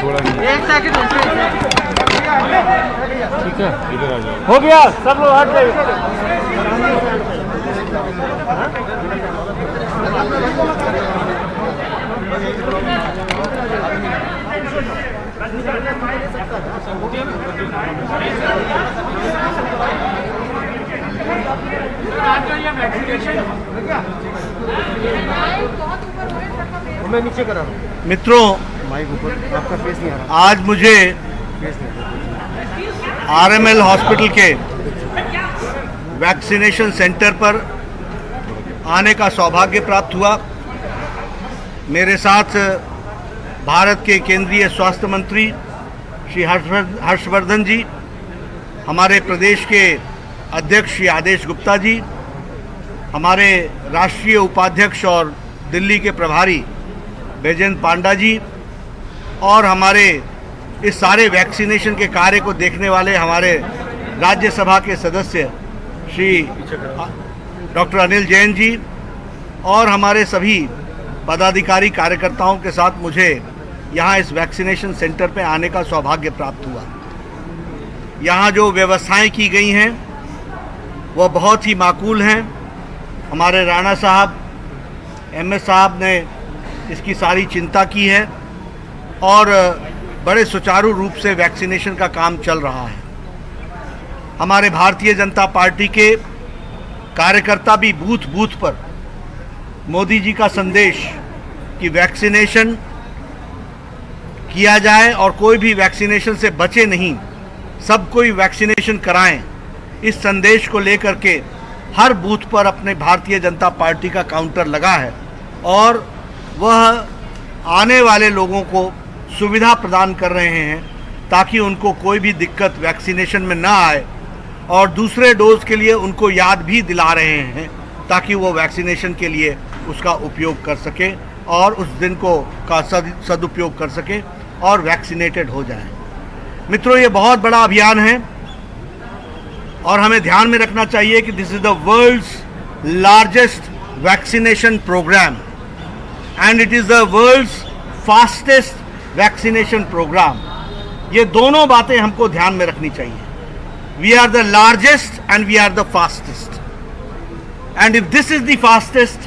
थोड़ा नहीं। एक सेकंड ठीक है, इधर आ जाओ। हो गया, सब लोग हट गए। मैं नीचे करा रहा हूँ। मित्रों, माइक ऊपर, आपका फेस नहीं आ रहा। आज मुझे फेस नहीं आ रहा। आरएमएल हॉस्पिटल के वैक्सीनेशन सेंटर पर आने का सौभाग्य प्राप्त हुआ। मेरे साथ भारत के केंद्रीय स्वास्थ्य मंत्री श्री हर्षवर्धन जी, हमारे प्रदेश के अध्यक्ष श्री आदेश गुप्ता जी, हमारे राष्ट्रीय उपाध्यक्ष और दिल्ली के प्रभारी बैजयंत पांडा जी, और हमारे इस सारे वैक्सीनेशन के कार्य को देखने वाले हमारे राज्यसभा के सदस्य श्री डॉक्टर अनिल जैन जी, और हमारे सभी पदाधिकारी कार्यकर्ताओं के साथ मुझे यहाँ इस वैक्सीनेशन सेंटर पे आने का सौभाग्य प्राप्त हुआ। यहाँ जो व्यवस्थाएं की गई हैं वह बहुत ही माकूल हैं। हमारे राणा साहब, एमएस साहब ने इसकी सारी चिंता की है और बड़े सुचारू रूप से वैक्सीनेशन का काम चल रहा है। हमारे भारतीय जनता पार्टी के कार्यकर्ता भी बूथ बूथ पर मोदी जी का संदेश कि वैक्सीनेशन किया जाए और कोई भी वैक्सीनेशन से बचे नहीं, सब कोई वैक्सीनेशन कराएं, इस संदेश को लेकर के हर बूथ पर अपने भारतीय जनता पार्टी का काउंटर लगा है और वह आने वाले लोगों को सुविधा प्रदान कर रहे हैं ताकि उनको कोई भी दिक्कत वैक्सीनेशन में ना आए, और दूसरे डोज के लिए उनको याद भी दिला रहे हैं ताकि वो वैक्सीनेशन के लिए उसका उपयोग कर सके और उस दिन को का सदुपयोग कर सके और वैक्सीनेटेड हो जाए। मित्रों, ये बहुत बड़ा अभियान है और हमें ध्यान में रखना चाहिए कि this is the world's largest vaccination programme and it is the world's fastest vaccination programme. ये दोनों बातें हमको ध्यान में रखनी चाहिए। We are the largest and we are the fastest, and if this is the fastest,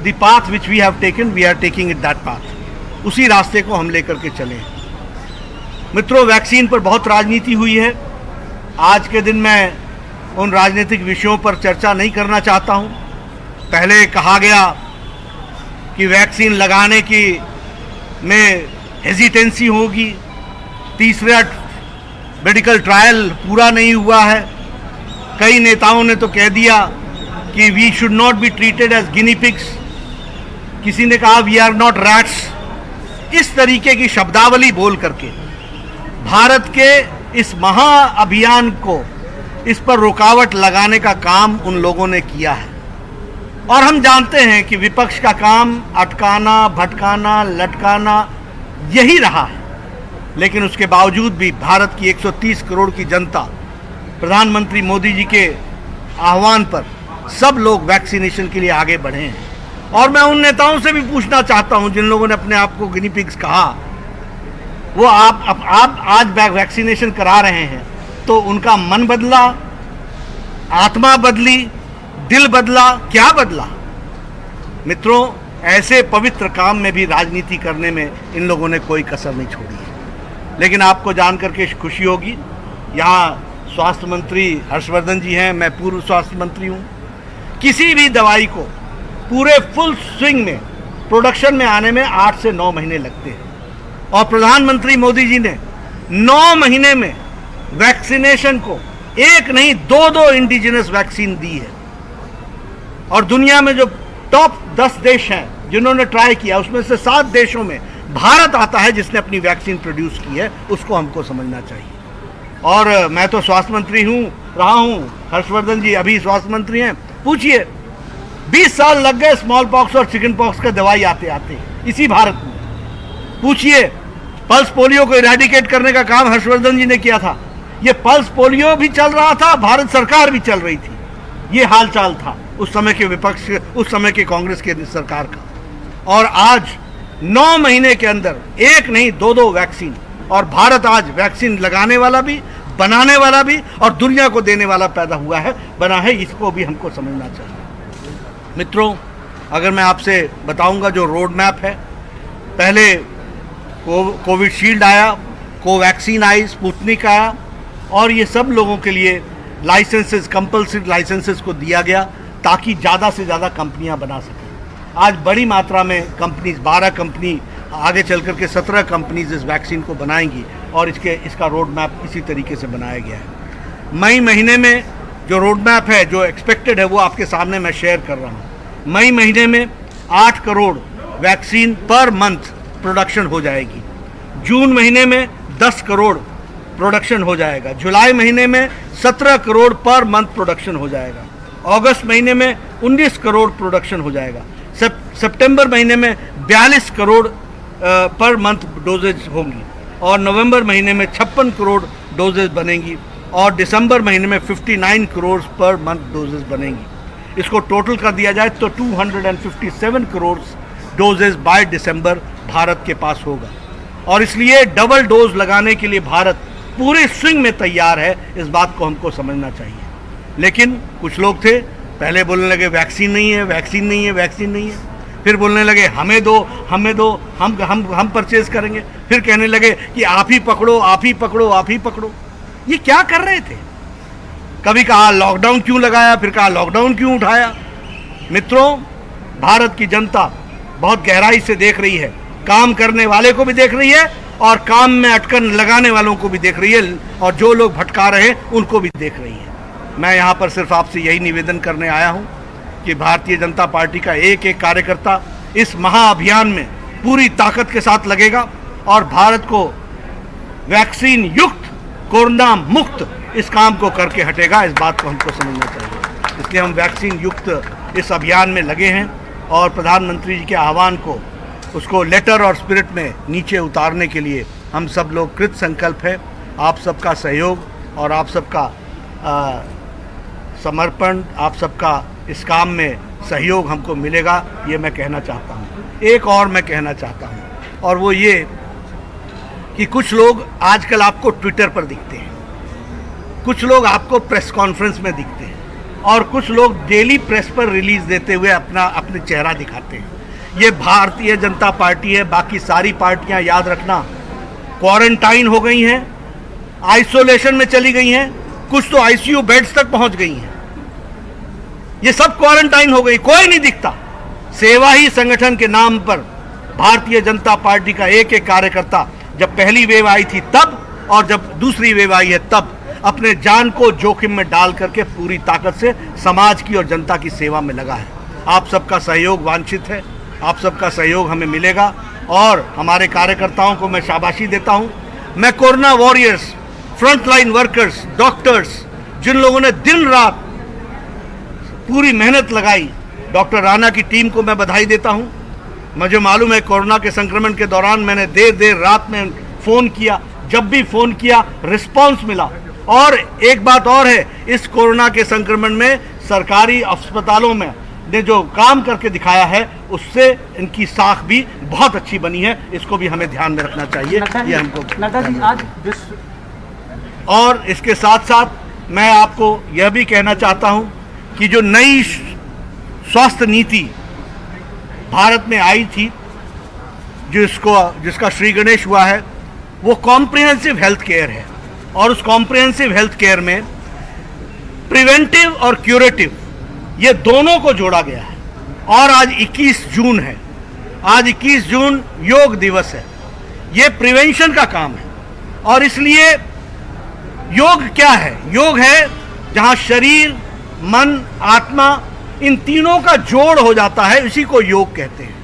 the path which we have taken, we are taking it that path. उसी रास्ते को हम लेकर के चले। मित्रों, वैक्सीन पर बहुत राजनीति हुई है। आज के दिन मैं उन राजनीतिक विषयों पर चर्चा नहीं करना चाहता हूं। पहले कहा गया कि वैक्सीन लगाने की में हेजिटेंसी होगी, तीसरा मेडिकल ट्रायल पूरा नहीं हुआ है। कई नेताओं ने तो कह दिया कि we should not be treated as guinea pigs, किसी ने कहा वी आर नॉट रैट्स। इस तरीके की शब्दावली बोल करके भारत के इस महा अभियान को, इस पर रुकावट लगाने का काम उन लोगों ने किया है। और हम जानते हैं कि विपक्ष का काम अटकाना, भटकाना, लटकाना यही रहा है, लेकिन उसके बावजूद भी भारत की 130 करोड़ की जनता प्रधानमंत्री मोदी जी के आह्वान पर सब लोग वैक्सीनेशन के लिए आगे बढ़े हैं। और मैं उन नेताओं से भी पूछना चाहता हूं जिन लोगों ने अपने आप को गिनी पिग्स कहा, वो आप आज वैक्सीनेशन करा रहे हैं तो उनका मन बदला, आत्मा बदली, दिल बदला, क्या बदला? मित्रों, ऐसे पवित्र काम में भी राजनीति करने में इन लोगों ने कोई कसर नहीं छोड़ी है। लेकिन आपको जान करके खुशी होगी, यहाँ स्वास्थ्य मंत्री हर्षवर्धन जी हैं, मैं पूर्व स्वास्थ्य मंत्री हूँ। किसी भी दवाई को पूरे फुल स्विंग में प्रोडक्शन में आने में 8 से 9 महीने लगते हैं, और प्रधानमंत्री मोदी जी ने 9 महीने में वैक्सीनेशन को एक नहीं 2 इंडिजिनस वैक्सीन दी है। और दुनिया में जो टॉप 10 देश हैं जिन्होंने ट्राई किया, उसमें से 7 देशों में भारत आता है जिसने अपनी वैक्सीन प्रोड्यूस की है। उसको हमको समझना चाहिए। और मैं तो स्वास्थ्य मंत्री रहा हूँ, हर्षवर्धन जी अभी स्वास्थ्य मंत्री हैं। पूछिए, 20 साल लग गए स्मॉल पॉक्स और चिकन पॉक्स का दवाई आते आते इसी भारत में। पूछिए, पल्स पोलियो को इरेडिकेट करने का काम हर्षवर्धन जी ने किया था। ये पल्स पोलियो भी चल रहा था, भारत सरकार भी चल रही थी। ये हाल चाल था उस समय के विपक्ष, उस समय के कांग्रेस के सरकार का। और आज 9 महीने के अंदर एक नहीं 2-2 वैक्सीन, और भारत आज वैक्सीन लगाने वाला भी, बनाने वाला भी और दुनिया को देने वाला पैदा हुआ है, बना है। इसको भी हमको समझना चाहिए। मित्रों, अगर मैं आपसे बताऊंगा जो रोड मैप है, पहले कोविशील्ड आया, कोवैक्सीन आई, स्पुतनिक आया, और ये सब लोगों के लिए लाइसेंसेस, कंपल्सरी लाइसेंसेस को दिया गया ताकि ज़्यादा से ज़्यादा कंपनियां बना सकें। आज बड़ी मात्रा में कंपनीज, 12 कंपनी, आगे चल कर के 17 कंपनीज इस वैक्सीन को बनाएंगी, और इसका रोड मैप इसी तरीके से बनाया गया है। मई महीने में जो रोड मैप है, जो एक्सपेक्टेड है, वो आपके सामने मैं शेयर कर रहा हूँ। मई महीने में 8 crore vaccine per month production हो जाएगी। जून महीने में 10 करोड़ प्रोडक्शन हो जाएगा। जुलाई महीने में 17 करोड़ पर मंथ प्रोडक्शन हो जाएगा। अगस्त महीने में 19 करोड़ प्रोडक्शन हो जाएगा। सितंबर महीने में 42 करोड़ पर मंथ डोजेज होंगी, और नवंबर महीने में 56 करोड़ डोजेज बनेंगी, और दिसंबर महीने में 59 करोड़ पर मंथ डोजेज बनेंगी। इसको टोटल कर दिया जाए तो 257 crore doses by December Bharat के पास होगा, और इसलिए डबल डोज लगाने के लिए भारत पूरे स्विंग में तैयार है। इस बात को हमको समझना चाहिए। लेकिन कुछ लोग थे, पहले बोलने लगे वैक्सीन नहीं है, वैक्सीन नहीं है, वैक्सीन नहीं है, फिर बोलने लगे हमें दो, हमें दो, हम परचेज करेंगे, फिर कहने लगे कि आप ही पकड़ो, आप ही पकड़ो, आप ही पकड़ो। ये क्या कर रहे थे? कभी कहा लॉकडाउन क्यों लगाया, फिर कहा लॉकडाउन क्यों उठाया। मित्रों, भारत की जनता बहुत गहराई से देख रही है, काम करने वाले को भी देख रही है और काम में अटकन लगाने वालों को भी देख रही है, और जो लोग भटका रहे हैं उनको भी देख रही है। मैं यहाँ पर सिर्फ आपसे यही निवेदन करने आया हूँ कि भारतीय जनता पार्टी का एक एक कार्यकर्ता इस महाअभियान में पूरी ताकत के साथ लगेगा और भारत को वैक्सीन युक्त, कोरोना मुक्त इस काम को करके हटेगा। इस बात को हमको समझना चाहिए। इसलिए हम वैक्सीन युक्त इस अभियान में लगे हैं, और प्रधानमंत्री जी के आह्वान को, उसको लेटर और स्पिरिट में नीचे उतारने के लिए हम सब लोग कृत संकल्प है। आप सबका सहयोग और आप सबका समर्पण, आप सबका इस काम में सहयोग हमको मिलेगा, ये मैं कहना चाहता हूँ। एक और मैं कहना चाहता हूँ, और वो ये कि कुछ लोग आजकल आपको ट्विटर पर दिखते हैं, कुछ लोग आपको प्रेस कॉन्फ्रेंस में दिखते हैं, और कुछ लोग डेली प्रेस पर रिलीज देते हुए अपने चेहरा दिखाते हैं। ये भारतीय जनता पार्टी है। बाकी सारी पार्टियां, याद रखना, क्वारंटाइन हो गई हैं, आइसोलेशन में चली गई हैं, कुछ तो आईसीयू बेड्स तक पहुंच गई हैं। ये सब क्वारंटाइन हो गई, कोई नहीं दिखता। सेवा ही संगठन के नाम पर भारतीय जनता पार्टी का एक एक कार्यकर्ता, जब पहली वेव आई थी तब, और जब दूसरी वेव आई है तब, अपने जान को जोखिम में डाल करके पूरी ताकत से समाज की और जनता की सेवा में लगा है। आप सबका सहयोग वांछित है, आप सबका सहयोग हमें मिलेगा, और हमारे कार्यकर्ताओं को मैं शाबाशी देता हूं। मैं corona warriors, frontline workers, doctors, जिन लोगों ने दिन रात पूरी मेहनत लगाई, डॉक्टर राणा की टीम को मैं बधाई देता हूं। मुझे मालूम है कोरोना के संक्रमण के दौरान मैंने देर रात में फ़ोन किया, जब भी फ़ोन किया रिस्पांस मिला। और एक बात और है, इस कोरोना के संक्रमण में सरकारी अस्पतालों में ने जो काम करके दिखाया है, उससे इनकी साख भी बहुत अच्छी बनी है। इसको भी हमें ध्यान में रखना चाहिए। ये हमको नड्डा जी आज और इसके साथ साथ मैं आपको यह भी कहना चाहता हूं कि जो नई स्वास्थ्य नीति भारत में आई थी, जिसका श्री गणेश हुआ है, वो कॉम्प्रिहेंसिव हेल्थ केयर है। और उस कॉम्प्रिहेंसिव हेल्थ केयर में प्रिवेंटिव और क्यूरेटिव, ये दोनों को जोड़ा गया है। और आज 21 जून है, आज 21 जून योग दिवस है। ये प्रिवेंशन का काम है, और इसलिए योग क्या है? योग है जहां शरीर, मन, आत्मा, इन तीनों का जोड़ हो जाता है, इसी को योग कहते हैं।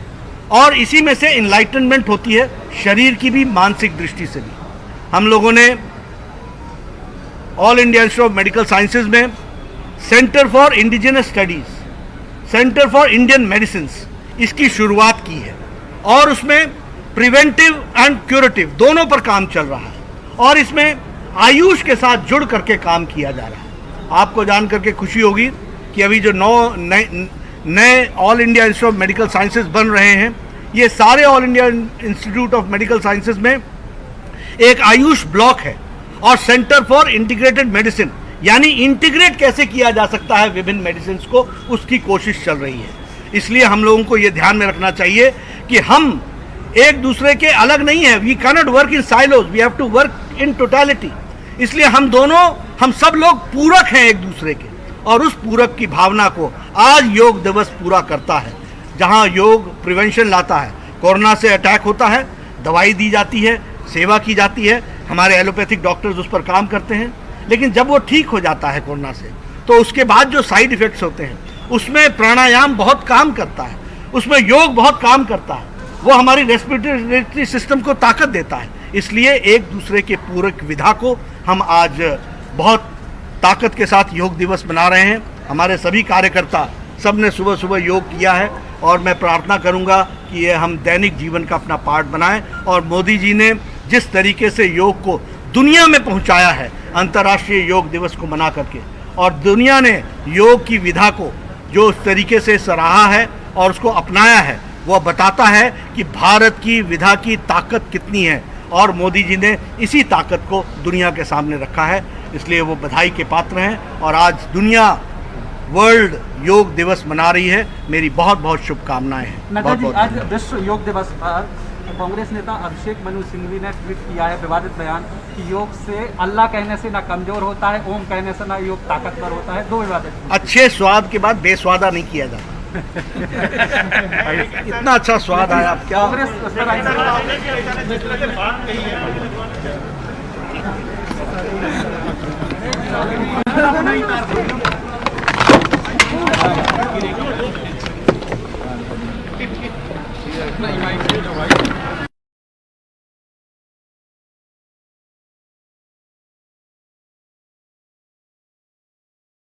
और इसी में से इनलाइटनमेंट होती है, शरीर की भी, मानसिक दृष्टि से भी। हम लोगों ने all India institute of medical sciences में centre for indigenous studies, centre for Indian medicine, इसकी शुरुआत की है। और उसमें प्रिवेंटिव एंड क्यूरेटिव दोनों पर काम चल रहा है, और इसमें आयुष के साथ जुड़ करके काम किया जा रहा है। आपको जान करके खुशी होगी कि अभी जो नए all India institute of medical sciences बन रहे हैं, ये सारे all India institute of medical sciences में एक आयुष ब्लॉक है और सेंटर फॉर इंटीग्रेटेड मेडिसिन, यानी इंटीग्रेट कैसे किया जा सकता है विभिन्न मेडिसिन को, उसकी कोशिश चल रही है। इसलिए हम लोगों को ये ध्यान में रखना चाहिए कि हम एक दूसरे के अलग नहीं है। We cannot work in silos, we have to work in totality. इसलिए हम सब लोग पूरक हैं एक दूसरे के, और उस पूरक की भावना को आज योग दिवस पूरा करता है, जहां योग प्रिवेंशन लाता है। कोरोना से अटैक होता है, दवाई दी जाती है, सेवा की जाती है, हमारे एलोपैथिक डॉक्टर्स उस पर काम करते हैं, लेकिन जब वो ठीक हो जाता है कोरोना से, तो उसके बाद जो साइड इफेक्ट्स होते हैं उसमें प्राणायाम बहुत काम करता है, उसमें योग बहुत काम करता है, वो हमारी रेस्पिरेटरी सिस्टम को ताकत देता है। इसलिए एक दूसरे के पूरक विधा को हम आज बहुत ताकत के साथ योग दिवस मना रहे हैं। हमारे सभी कार्यकर्ता सब ने सुबह सुबह योग किया है, और मैं प्रार्थना करूंगा कि ये हम दैनिक जीवन का अपना पार्ट बनाएं। और मोदी जी ने जिस तरीके से योग को दुनिया में पहुंचाया है अंतर्राष्ट्रीय योग दिवस को मना करके, और दुनिया ने योग की विधा को जो उस तरीके से सराहा है और उसको अपनाया है, वह बताता है कि भारत की विधा की ताकत कितनी है, और मोदी जी ने इसी ताकत को दुनिया के सामने रखा है। इसलिए वो बधाई के पात्र हैं, और आज दुनिया वर्ल्ड योग दिवस मना रही है। मेरी बहुत बहुत शुभकामनाएं हैं। नड्डा जी, आज विश्व योग दिवस पर कांग्रेस नेता अभिषेक मनु सिंघवी ने ट्वीट किया है विवादित बयान कि योग से अल्लाह कहने से ना कमजोर होता है, ओम कहने से ना योग ताकतवर होता है। दो विवादित। अच्छे स्वाद के बाद बेस्वादा नहीं किया जाता। इतना अच्छा स्वाद आया, आप क्या कांग्रेस